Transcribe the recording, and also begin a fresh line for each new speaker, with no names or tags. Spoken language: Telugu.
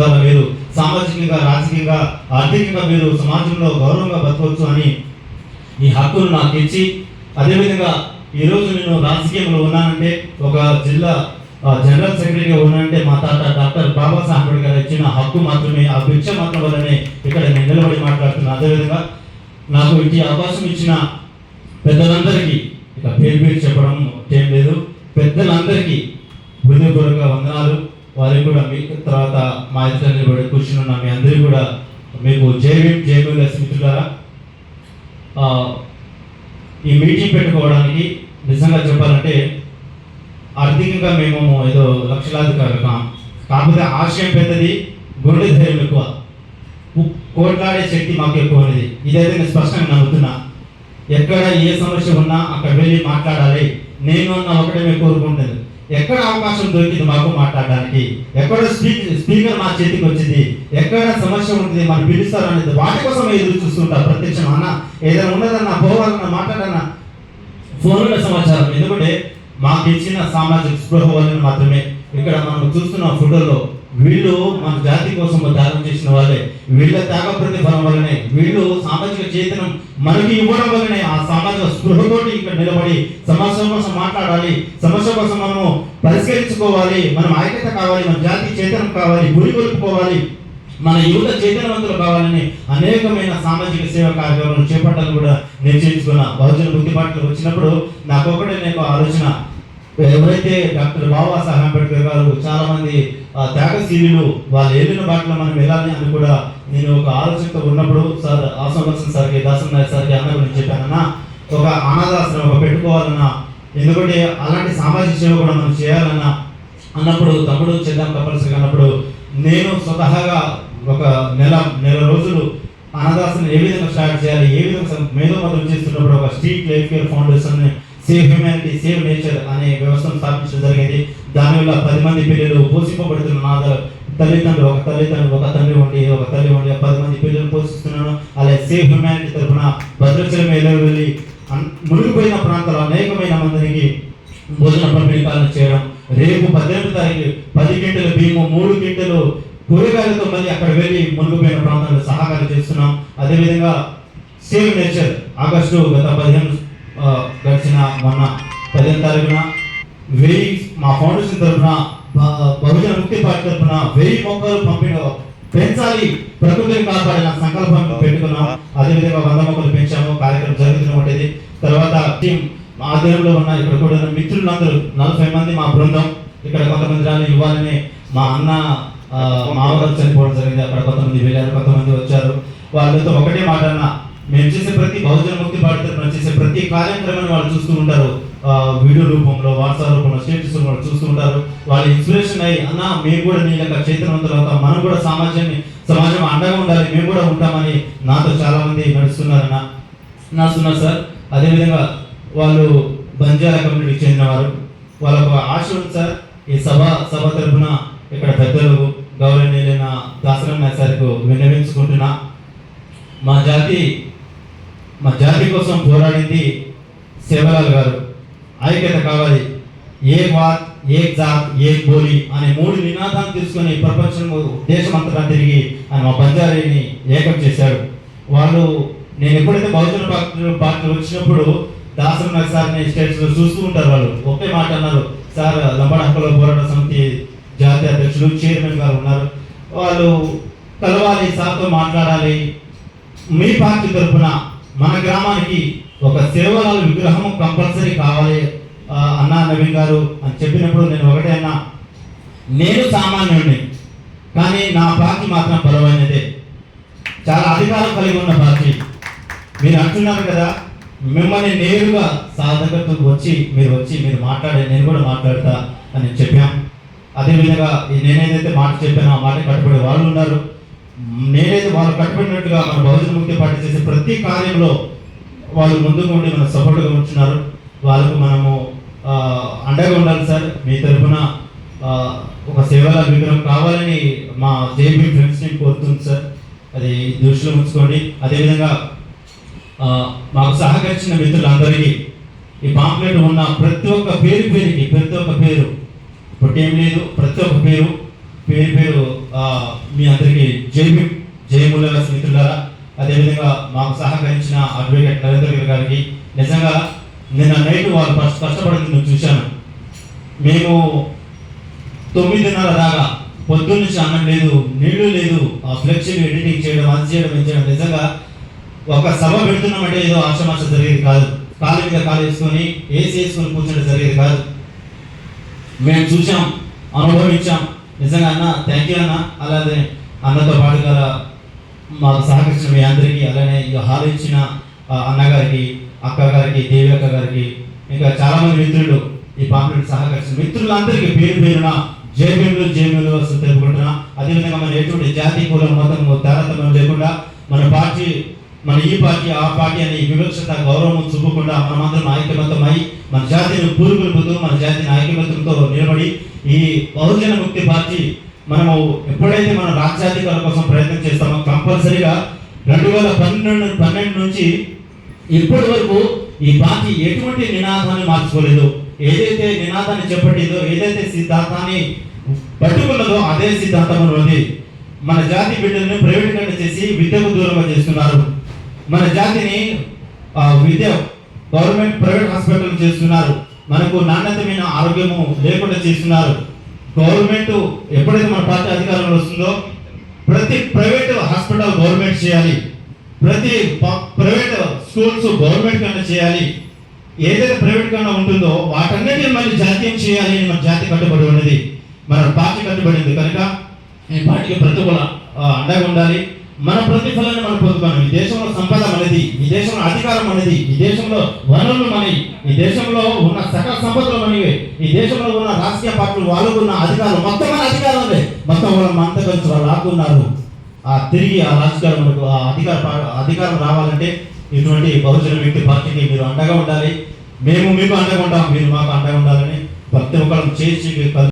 ద్వారా మీరు సామాజికంగా, రాజకీయంగా, ఆర్థికంగా మీరు సమాజంలో గౌరవంగా బతకవచ్చు అని ఈ హక్కును నాకు ఇచ్చి, అదేవిధంగా ఈరోజు నేను రాజకీయంలో ఉన్నానంటే, ఒక జిల్లా జనరల్ సెక్రటరీగా ఉన్నానంటే మా తాత డాక్టర్ బాబాసాహెబ్ అంబేద్కర్ ఇచ్చిన హక్కు మాత్రమే, ఆ భిక్ష మాత్రం వల్లనే ఇక్కడ నేను నిలబడి మాట్లాడుతున్నాను. అదేవిధంగా నాకు ఈ అవకాశం ఇచ్చిన పెద్దలందరికీ, ఇక పేరు చెప్పడం ఏం లేదు, పెద్దలందరికీ హృదయపూర్వక వందనాలు. వారికి కూడా మీ తర్వాత మా ఇద్దరు నిలబడి కూర్చున్న మీ అందరికీ కూడా మీకు జయభీం స్మితులారా. ఈ మీటింగ్ పెట్టుకోవడానికి నిజంగా చెప్పాలంటే ఆర్థికంగా మేము ఏదో లక్షలాది కాకపోతే ఆశయం పెద్దది, గుండె ధైర్యం ఎక్కువ, కోట్లాడే శక్తి మాకు ఎక్కువ అనేది. ఇదైతే నేను స్పష్టంగా నమ్ముతున్నా. ఎక్కడ ఏ సమస్య ఉన్నా అక్కడ వెళ్ళి మాట్లాడాలి. నేను అన్న ఒకటే మేము కోరుకుంటుంది, ఎక్కడ అవకాశం దొరికింది మాకు మాట్లాడడానికి, ఎక్కడ స్పీకర్ మా చేతికి వచ్చింది, ఎక్కడ సమస్య ఉంటుంది మనం పిలుస్తారు అనేది వాటి కోసం ఎదురు చూస్తుంటారు. ప్రత్యక్షం అన్న ఏదైనా ఉన్నదన్నా, పోవాలన్నా, మాట్లాడన్నా ఫోన్ల సమాచారం. ఎందుకంటే మాకు ఇచ్చిన సామాజిక స్పృహ వలన మాత్రమే ఇక్కడ మనం చూస్తున్న ఫోటోలో వీళ్ళు మన జాతి కోసం త్యాగం చేసిన వాళ్ళే. వీళ్ళ త్యాగ ప్రతిఫలం వల్లనే, వీళ్ళు సామాజిక చైతన్యం మనకి ఇవ్వడం వల్లనే ఆ సామాజిక స్పృహతోటి ఇక్కడ నిలబడి సమస్య కోసం మాట్లాడాలి, సమస్య కోసం మనము పరిష్కరించుకోవాలి, మనం ఐక్యత కావాలి, మన జాతి చైతన్యం కావాలి, గురికొలుపుకోవాలి, మన యువత చైతన్యవంతులు కావాలని అనేకమైన సామాజిక సేవా కార్యక్రమాలు చేపట్టాలని కూడా నిశ్చయించుకున్న. బహుజన ముక్తి పార్టీలో వచ్చినప్పుడు నాకు ఒకటే నేను ఆలోచన, ఎవరైతే డాక్టర్ బాబాసాహెబ్ అంబేద్కర్ గారు చాలా మంది త్యాగశీలు వాళ్ళు వెళ్ళిన బాటలో మనం వెళ్ళాలి అని కూడా నేను ఒక ఆలోచనతో ఉన్నప్పుడు సార్ ఆసంవత్సరం సార్కి, దాసం నాయక్ సార్కి అన్న గురించి చెప్పానన్నా, ఒక అనాథాశ్రమం పెట్టుకోవాలన్నా, ఎందుకంటే అలాంటి సామాజిక సేవ కూడా మనం చేయాలన్నా అన్నప్పుడు తమ్ముడు చేద్దాం కంపల్సరీ అన్నప్పుడు నేను స్వతహాగా ఒక నెల రోజులు అనాథాశ్రమం ఏ విధంగా స్టార్ట్ చేయాలి, ఏ విధంగా మేధోమతులు చేస్తున్నప్పుడు ఒక street life care foundation, save humanity, save nature అనే వ్యవస్థను స్థాపించడం జరిగింది. దానివల్ల 10 మంది పిల్లలు పోషింపబడుతున్న నాద తల్లిదండ్రులు, ఒక తండ్రి ఉండి, ఒక తల్లి ఉండి 10 మంది పిల్లలు పోషిస్తున్నాను. అలాగే సేవ్ హ్యూమానిటీ తరఫున భద్రాచలం వెళ్ళి మునిగిపోయిన ప్రాంతాల్లో అనేకమైన మందికి భోజన పంపిణీ చేయడం. రేపు 18వ తారీఖు 10 క్వింటల బియ్యము, 3 క్వింటలు కూరగాయలతో మళ్ళీ అక్కడ వెళ్ళి మునిగిపోయిన ప్రాంతాల్లో సహకారం చేస్తున్నాం. అదేవిధంగా సేవ్ నేచర్ ఆగస్టు గడిచిన మొన్న 15వ తారీఖున 1000 మా ఫౌండేషన్ తరఫున, బహుజన ముక్తి పార్టీ తరఫున 1000 మొక్కలు పెంచాలి, ప్రకృతిని కాపాడిన సంకల్పం పెట్టుకున్నాం. అదేవిధంగా 100 మొక్కలు పెంచాము. కార్యక్రమం జరుగుతూనే ఉండేది. తర్వాత ఆధ్వర్యంలో ఉన్న ఇక్కడ కూడా మిత్రులందరూ 40 మంది మా బృందం ఇక్కడ కొంతమంది రాని ఇవ్వాలని మా అన్న మామగారు చనిపోవడం జరిగింది. అక్కడ కొంతమంది వెళ్ళారు, కొంతమంది వచ్చారు. వాళ్ళతో ఒకటే మాట అన్న, మేము చేసే ప్రతి బహుజన ముక్తి పార్టీ తరఫున చేసే ప్రతి కార్యక్రమాన్ని వాళ్ళు చూస్తూ ఉంటారు, వీడియో రూపంలో, వాట్సాప్ రూపంలో, స్టేటస్ రూపంలో చూస్తూ ఉంటారు. వాళ్ళు ఇన్స్పిరేషన్ అయ్యి అన్న మేము కూడా నీ యొక్క చైతన్యవంతులు అవుతాం, మనం కూడా సమాజం అండగా ఉండాలి, మేము కూడా ఉంటామని నాతో చాలా మంది నడుస్తున్నారు సార్. అదేవిధంగా వాళ్ళు బంజారా కమ్యూనిటీకి చెందినవారు. వాళ్ళకు ఆశ ఉంది సార్. ఈ సభ తరఫున ఇక్కడ పెద్దలు గౌరవనీయులైన దాసరం నాయక్ సార్కు విన్నవించుకుంటున్నా, మా జాతి కోసం పోరాడింది సేవలాల్ గారు. ఐక్యత కావాలి, ఏక్ బాత్, ఏక్ జాత్, ఏక్ బోలి అనే 3 నినాదాలు తీసుకొని ప్రపంచం దేశమంతటా తిరిగి ఆయన మా బంజారీని ఏకం చేశాడు. వాళ్ళు నేను ఎప్పుడైతే బహుజన పార్టీలో వచ్చినప్పుడు దాసరం నాయక్ సార్ని స్టేట్స్లో చూస్తూ ఉంటారు. వాళ్ళు ఒకే మాట అన్నారు, సార్ లంబాడ హక్కుల పోరాట సమితి జాతీయ అధ్యక్షులు, చైర్మన్ గారు ఉన్నారు, వాళ్ళు కలవాలి, సార్తో మాట్లాడాలి, మీ పార్టీ తరఫున మన గ్రామానికి ఒక సేవలాల్ విగ్రహం కంపల్సరీ కావాలి అన్నా నవీన్ గారు అని చెప్పినప్పుడు నేను ఒకటే అన్నా, నేను సామాన్యుడిని కానీ నా పార్టీ మాత్రం బలమైనదే, చాలా అధికారం కలిగి ఉన్న పార్టీ. మీరు అంటున్నారు కదా, మిమ్మల్ని నేరుగా సాధకతో మీరు మాట్లాడే, నేను కూడా మాట్లాడతా అని చెప్పాం. అదేవిధంగా నేనేదైతే మాట చెప్పానో ఆ మాట కట్టుబడే వాళ్ళు ఉన్నారు. నేనైతే వాళ్ళు కట్టుబడినట్టుగా మన బహుజన ముక్తి పార్టీ చేసే ప్రతి కార్యంలో వాళ్ళు ముందుకు ఉండి మన సపోర్ట్గా ఉంటున్నారు. వాళ్ళకు మనము అండగా ఉండాలి సార్. మీ తరఫున ఒక సేవల విగ్రహం కావాలని మా జేబీ ఫ్రెండ్స్ని కోరుతుంది సార్, అది దృష్టిలో ఉంచుకోండి. అదేవిధంగా మాకు సహకరించిన మిత్రులందరికీ ఈ పాంప్లెట్ ఉన్న ప్రతి ఒక్క పేరుకి ప్రతి ఒక్క పేరు పుట్టేం లేదు, ప్రతి ఒక్క పేరు పేరు మీ అందరికీ జయముల స్నేహితులారా, అదేవిధంగా మాకు సహకరించిన అడ్వకేట్ నరేంద్ర గారికి నిజంగా నిన్న నైట్ వాళ్ళు కష్టపడింది నేను చూశాను. మేము 9:30 దాకా పొద్దున్న నుంచి అన్నం లేదు, నీళ్లు లేదు, ఆ ఫ్లెక్సీలు ఎడిటింగ్ చేయడం, అది చేయడం, ఇది చేయడం. నిజంగా ఒక సభ పెడుతున్నామంటే ఏదో ఆశమాష జరిగేది కాదు. కాలు మీద కాలు వేసుకొని ఏసీ వేసుకొని కూర్చోడం జరిగేది కాదు. మేము చూసాం, అనుభవించాం. నిజంగా అన్న థ్యాంక్ యూ అన్న. అలాగే అన్నతో పాటుగా మాకు సహకరించిన మీ అందరికీ, అలానే హాల్ ఇచ్చిన అన్నగారికి, అక్క గారికి, దేవి అక్క గారికి, ఇంకా చాలామంది మిత్రులు ఈ పాంప్లెట్ సహకరించిన మిత్రులందరికీ పేరు పేరున జయభీములు తెలుపుకుంటున్నా. అదేవిధంగా మన ఎటువంటి జాతి కులం మతం తారతమ్యం లేకుండా మన పార్టీ, మన ఈ పార్టీ ఆ పార్టీ అనే వివక్షత గౌరవం చూపకుండా మనమందరం ఐక్యమత్యమై మన జాతిని పూర్వీకులతో మన జాతిని ఐక్యమత్యంతో నిలబడి ఈ బహుజన ముక్తి పార్టీ మనము ఎప్పుడైతే మన రాజ్యాధికారుల కోసం ప్రయత్నం చేస్తామో కంపల్సరీగా 2012 నుంచి ఇప్పటి వరకు ఈ పార్టీ ఎటువంటి నినాదాన్ని మార్చుకోలేదు. ఏదైతే నినాదాన్ని చెప్పట్టిందో, ఏదైతే సిద్ధాంతాన్ని పట్టుకున్నదో అదే సిద్ధాంతం ఉంది. మన జాతి బిడ్డలను ప్రైవేటీకరణ చేసి విద్యకు దూరంగా చేస్తున్నారు. మన జాతిని గవర్నమెంట్ ప్రైవేట్ హాస్పిటల్ చేస్తున్నారు. మనకు నాణ్యతమైన ఆరోగ్యము లేకుండా చేస్తున్నారు. గవర్నమెంట్ ఎప్పుడైతే మన పార్టీ అధికారంలో వస్తుందో ప్రతి ప్రైవేట్ హాస్పిటల్ గవర్నమెంట్ చేయాలి, ప్రతి ప్రైవేట్ స్కూల్స్ గవర్నమెంట్ కన్నా చేయాలి. ఏదైతే ప్రైవేట్ కన్నా ఉంటుందో వాటన్నిటిని మళ్ళీ జాతీయం చేయాలి అని మన జాతి కట్టుబడి ఉన్నది, మన పార్టీ కట్టుబడింది. కనుక ఈ పార్టీకి ప్రతికూల అండగా ఉండాలి. మన ప్రతిఫలాన్ని మనం పొందుతాం. ఈ దేశంలో సంపద మనది, ఈ దేశంలో అధికారం మనది, ఈ దేశంలో వనరులు మనవి, ఈ దేశంలో ఉన్న సకల సంపదలు మనవి, ఈ దేశంలో ఉన్న రాజకీయ పార్టీలు వాళ్ళకు ఉన్న అధికారం మొత్తం మన అధికారం మొత్తం వాళ్ళు మనతో కలిసి వాళ్ళు లాక్కున్నారు. తిరిగి ఆ రాజకీయాలు మనకు అధికారం రావాలంటే ఇటువంటి బహుజన వ్యక్తి పార్టీకి మీరు అండగా ఉండాలి. మేము మీకు అండగా ఉంటాం, మీరు మాకు అండగా ఉండాలని ప్రతి ఒక్కరు చేసి